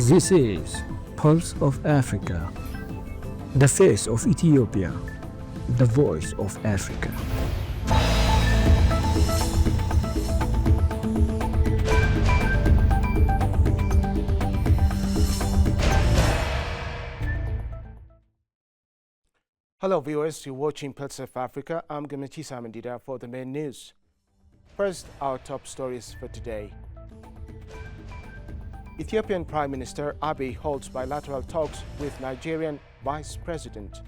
This is Pulse of Africa, the face of Ethiopia, the voice of Africa. Hello viewers, you're watching Pulse of Africa. I'm Gamachi Samandida for the main news. First, our top stories for today. Ethiopian Prime Minister Abiy holds bilateral talks with Nigerian Vice President.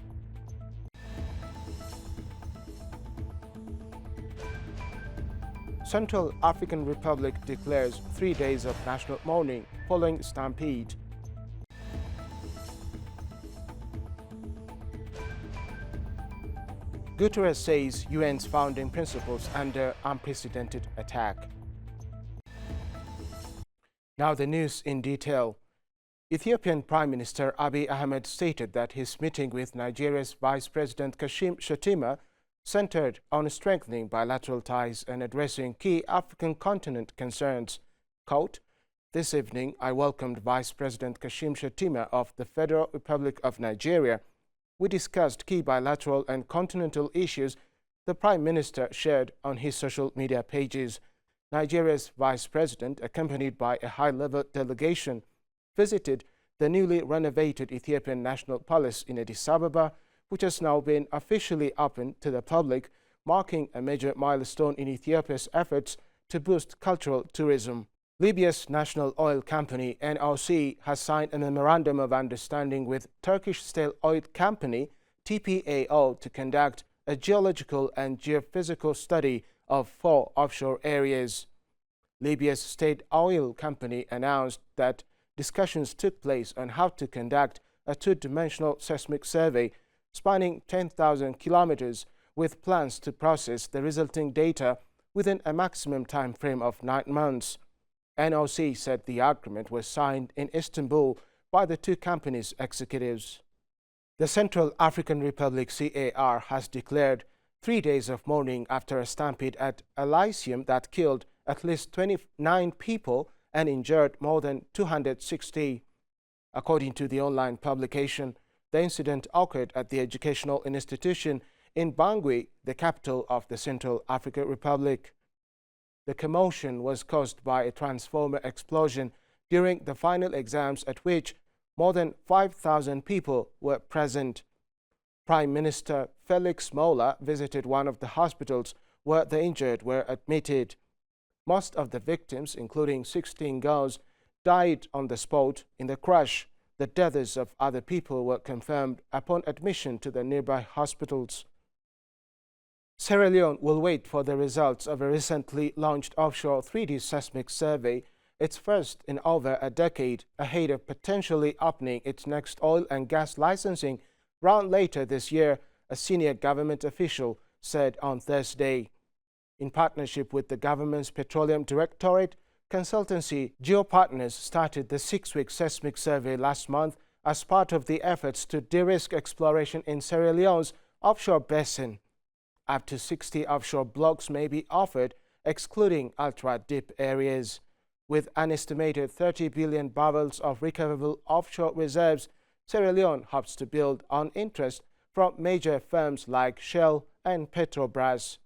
Central African Republic declares 3 days of national mourning following stampede. Guterres says UN's founding principles under unprecedented attack. Now the news in detail. Ethiopian Prime Minister Abiy Ahmed stated that his meeting with Nigeria's Vice President Kashim Shettima centered on strengthening bilateral ties and addressing key African continent concerns. Quote, "This evening I welcomed Vice President Kashim Shettima of the Federal Republic of Nigeria. We discussed key bilateral and continental issues," the Prime Minister shared on his social media pages. Nigeria's Vice President, accompanied by a high-level delegation, visited the newly renovated Ethiopian National Palace in Addis Ababa, which has now been officially opened to the public, marking a major milestone in Ethiopia's efforts to boost cultural tourism. Libya's national oil company, NOC, has signed a memorandum of understanding with Turkish State Oil Company, TPAO, to conduct a geological and geophysical study of 4 offshore areas. Libya's state oil company announced that discussions took place on how to conduct a 2-dimensional seismic survey spanning 10,000 kilometers with plans to process the resulting data within a maximum time frame of 9 months. NOC said the agreement was signed in Istanbul by the 2 companies' executives. The Central African Republic CAR has declared 3 days of mourning after a stampede at Al-ain that killed at least 29 people and injured more than 260. According to the online publication, the incident occurred at the educational institution in Bangui, the capital of the Central African Republic. The commotion was caused by a transformer explosion during the final exams at which more than 5,000 people were present. Prime Minister Felix Mola visited one of the hospitals where the injured were admitted. Most of the victims, including 16 girls, died on the spot in the crash. The deaths of other people were confirmed upon admission to the nearby hospitals. Sierra Leone will wait for the results of a recently launched offshore 3D seismic survey, its first in over a decade, ahead of potentially opening its next oil and gas licensing round later this year, a senior government official said on Thursday. In partnership with the government's Petroleum Directorate, consultancy GeoPartners started the 6-week seismic survey last month as part of the efforts to de-risk exploration in Sierra Leone's offshore basin. Up to 60 offshore blocks may be offered, excluding ultra-deep areas. With an estimated 30 billion barrels of recoverable offshore reserves, Sierra Leone hopes to build on interest from major firms like Shell and Petrobras.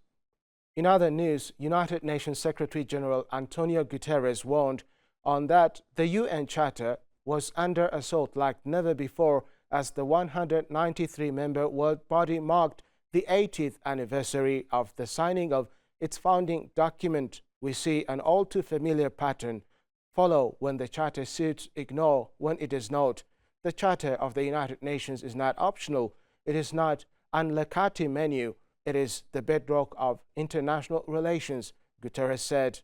In other news, United Nations Secretary-General Antonio Guterres warned on that the UN Charter was under assault like never before as the 193-member world body marked the 80th anniversary of the signing of its founding document. We see an all-too-familiar pattern follow when the Charter suits ignore when it is not. The Charter of the United Nations is not optional. It is not an la carte menu. It is the bedrock of international relations, Guterres said.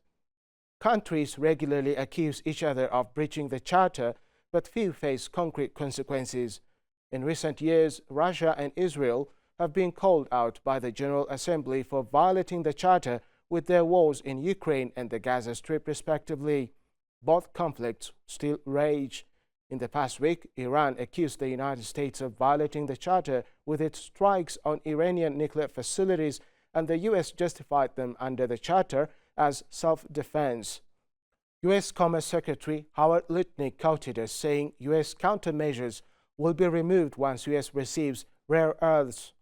Countries regularly accuse each other of breaching the Charter, but few face concrete consequences. In recent years, Russia and Israel have been called out by the General Assembly for violating the Charter with their wars in Ukraine and the Gaza Strip, respectively. Both conflicts still rage. In the past week, Iran accused the United States of violating the Charter with its strikes on Iranian nuclear facilities, and the U.S. justified them under the Charter as self-defense. U.S. Commerce Secretary Howard Lutnick quoted as saying U.S. countermeasures will be removed once U.S. receives rare earths.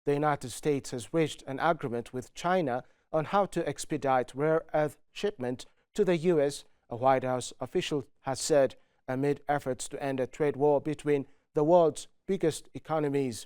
The United States has reached an agreement with China on how to expedite rare earth shipment to the U.S., a White House official has said, amid efforts to end a trade war between the world's biggest economies.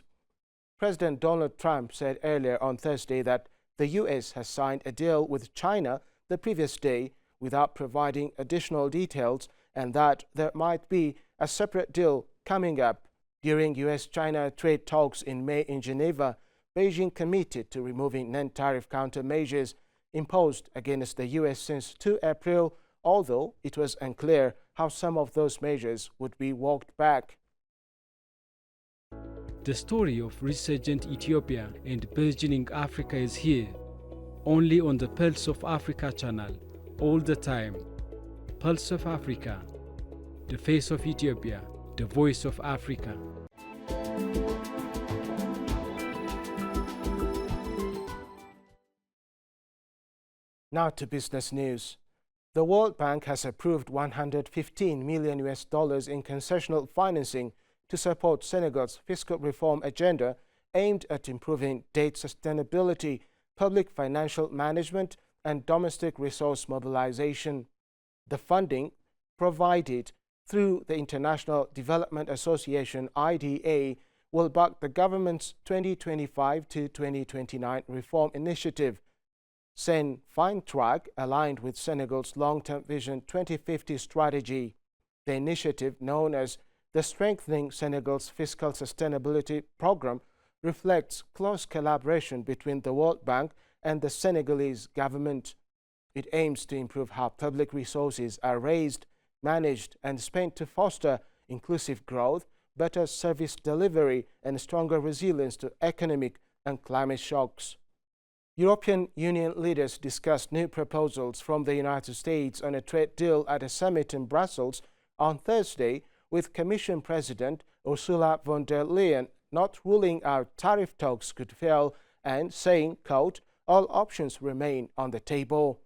President Donald Trump said earlier on Thursday that the U.S. has signed a deal with China the previous day without providing additional details, and that there might be a separate deal coming up. During U.S.-China trade talks in May in Geneva, Beijing committed to removing non-tariff countermeasures imposed against the U.S. since 2 April, although it was unclear how some of those measures would be walked back. The story of resurgent Ethiopia and burgeoning Africa is here, only on the Pulse of Africa channel, all the time. Pulse of Africa, the face of Ethiopia, the voice of Africa. Now to business news. The World Bank has approved $115 million in concessional financing to support Senegal's fiscal reform agenda aimed at improving debt sustainability, public financial management, and domestic resource mobilization. The funding, provided through the International Development Association (IDA), will back the government's 2025 to 2029 reform initiative. Sen Fine Track, aligned with Senegal's long-term Vision 2050 strategy. The initiative, known as the Strengthening Senegal's Fiscal Sustainability Program, reflects close collaboration between the World Bank and the Senegalese government. It aims to improve how public resources are raised, managed, and spent to foster inclusive growth, better service delivery, and stronger resilience to economic and climate shocks. European Union leaders discussed new proposals from the United States on a trade deal at a summit in Brussels on Thursday, with Commission President Ursula von der Leyen not ruling out tariff talks could fail and saying, quote, all options remain on the table.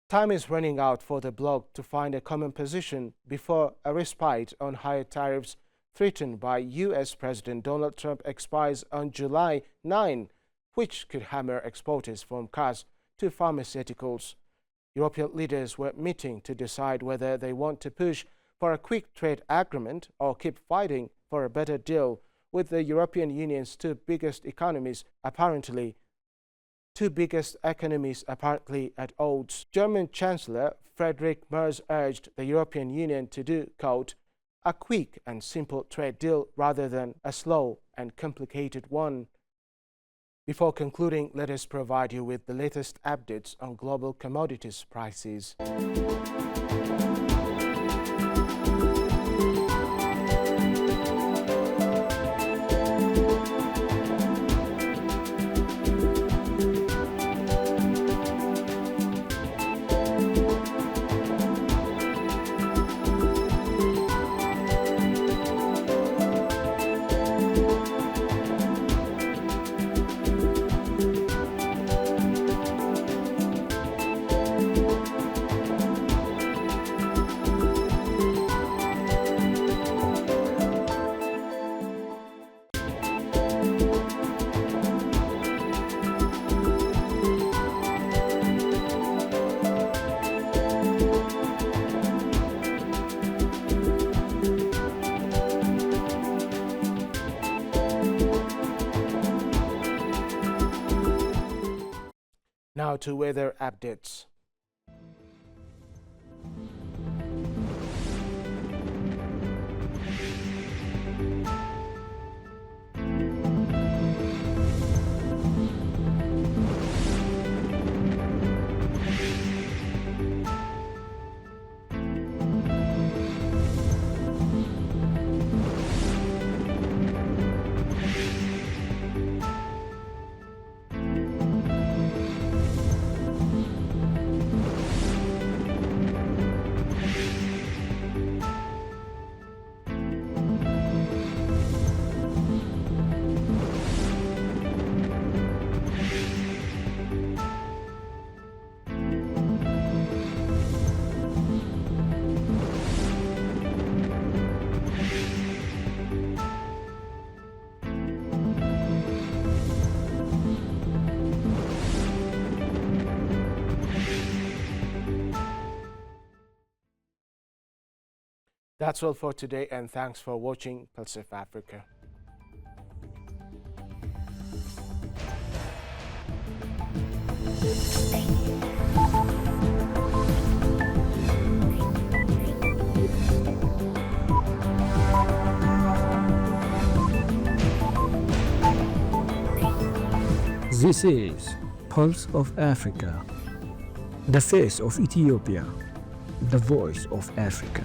Time is running out for the bloc to find a common position before a respite on higher tariffs threatened by U.S. President Donald Trump expires on July 9, which could hammer exporters from cars to pharmaceuticals. European leaders were meeting to decide whether they want to push for a quick trade agreement or keep fighting for a better deal with the European Union's two biggest economies apparently at odds. German Chancellor Friedrich Merz urged the European Union to do, quote, a quick and simple trade deal rather than a slow and complicated one. Before concluding, let us provide you with the latest updates on global commodities prices. Now to weather updates. That's all for today, and thanks for watching Pulse of Africa. This is Pulse of Africa, the face of Ethiopia, the voice of Africa.